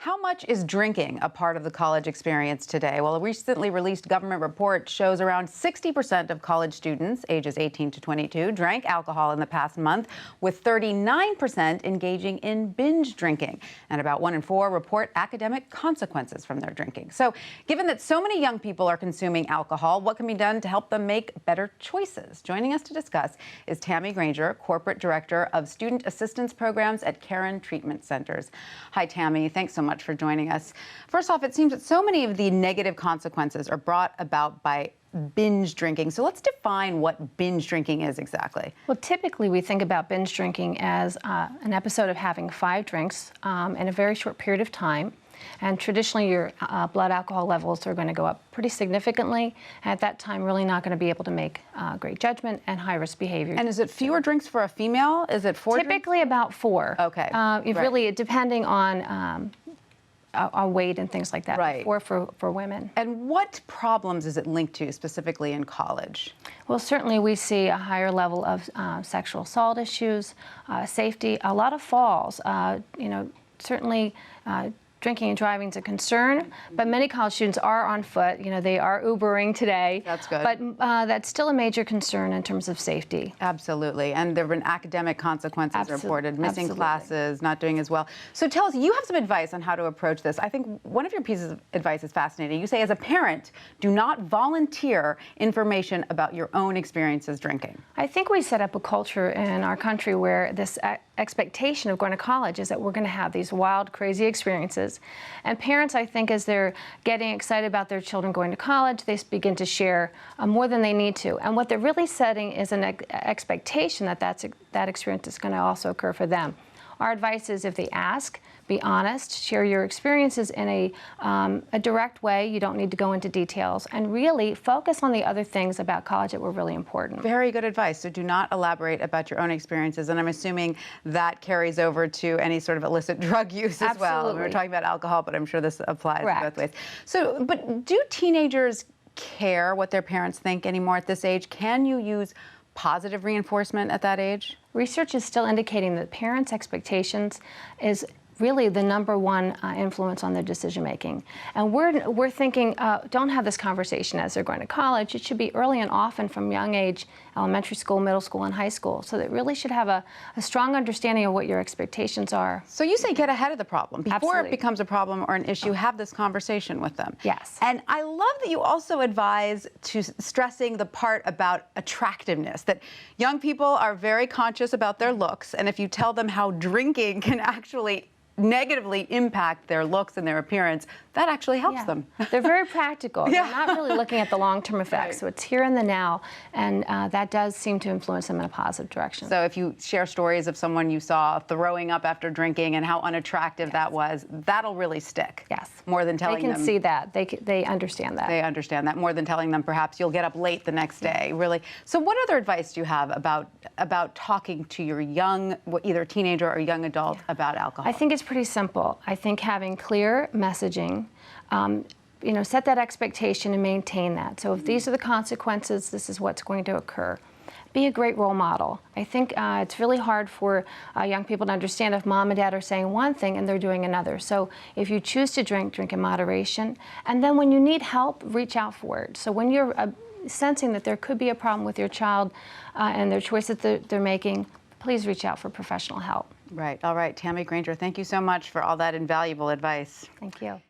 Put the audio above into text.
How much is drinking a part of the college experience today? Well, a recently released government report shows around 60% of college students ages 18 to 22 drank alcohol in the past month, with 39% engaging in binge drinking. And about 1 in 4 report academic consequences from their drinking. So given that so many young people are consuming alcohol, what can be done to help them make better choices? Joining us to discuss is Tammy Granger, Corporate Director of Student Assistance Programs at Caron Treatment Centers. Hi, Tammy. Thanks so much for joining us. First off, it seems that so many of the negative consequences are brought about by binge drinking. So let's define what binge drinking is exactly. Well, typically we think about binge drinking as an episode of having 5 drinks in a very short period of time. And traditionally, your blood alcohol levels are going to go up pretty significantly. And at that time, really not going to be able to make great judgment and high-risk behavior. And is it fewer drinks for a female? Is it 4 Typically drinks? about 4. Okay. Really, depending on weight and things like that. Right. 4 for women. And what problems is it linked to specifically in college? Well, certainly we see a higher level of sexual assault issues, safety, a lot of falls. Certainly. Drinking and driving is a concern, but many college students are on foot. They are Ubering today. That's good. But that's still a major concern in terms of safety. Absolutely. And there have been academic consequences reported, missing classes, not doing as well. So tell us, you have some advice on how to approach this. I think one of your pieces of advice is fascinating. You say, as a parent, do not volunteer information about your own experiences drinking. I think we set up a culture in our country where this expectation of going to college is that we're going to have these wild, crazy experiences. And parents, I think, as they're getting excited about their children going to college, they begin to share more than they need to. And what they're really setting is an expectation that that experience is going to also occur for them. Our advice is, if they ask, be honest, share your experiences in a direct way. You don't need to go into details, and really focus on the other things about college that were really important. Very good advice. So do not elaborate about your own experiences, and I'm assuming that carries over to any sort of illicit drug use as well. We were talking about alcohol, but I'm sure this applies both ways. So, but do teenagers care what their parents think anymore at this age? Can you use positive reinforcement at that age? Research is still indicating that parents' expectations is really the #1 influence on their decision making. And we're thinking, don't have this conversation as they're going to college. It should be early and often from young age, elementary school, middle school, and high school. So they really should have a strong understanding of what your expectations are. So you say get ahead of the problem. Before it becomes a problem or an issue, have this conversation with them. Yes. And I love that you also advise to stressing the part about attractiveness, that young people are very conscious about their looks. And if you tell them how drinking can actually negatively impact their looks and their appearance, that actually helps them. They're very practical. They're not really looking at the long-term effects. So it's here in the now, and that does seem to influence them in a positive direction. So if you share stories of someone you saw throwing up after drinking and how unattractive that was, that'll really stick. Yes. More than telling them. They can see that. They understand that. They understand that more than telling them perhaps you'll get up late the next day. Really. So what other advice do you have about talking to your young, either teenager or young adult, about alcohol? I think it's pretty simple. I think having clear messaging, set that expectation and maintain that. So if these are the consequences, this is what's going to occur. Be a great role model. I think it's really hard for young people to understand if mom and dad are saying one thing and they're doing another. So if you choose to drink, drink in moderation. And then when you need help, reach out for it. So when you're sensing that there could be a problem with your child and their choices that they're making, please reach out for professional help. Right. All right. Tammy Granger, thank you so much for all that invaluable advice. Thank you.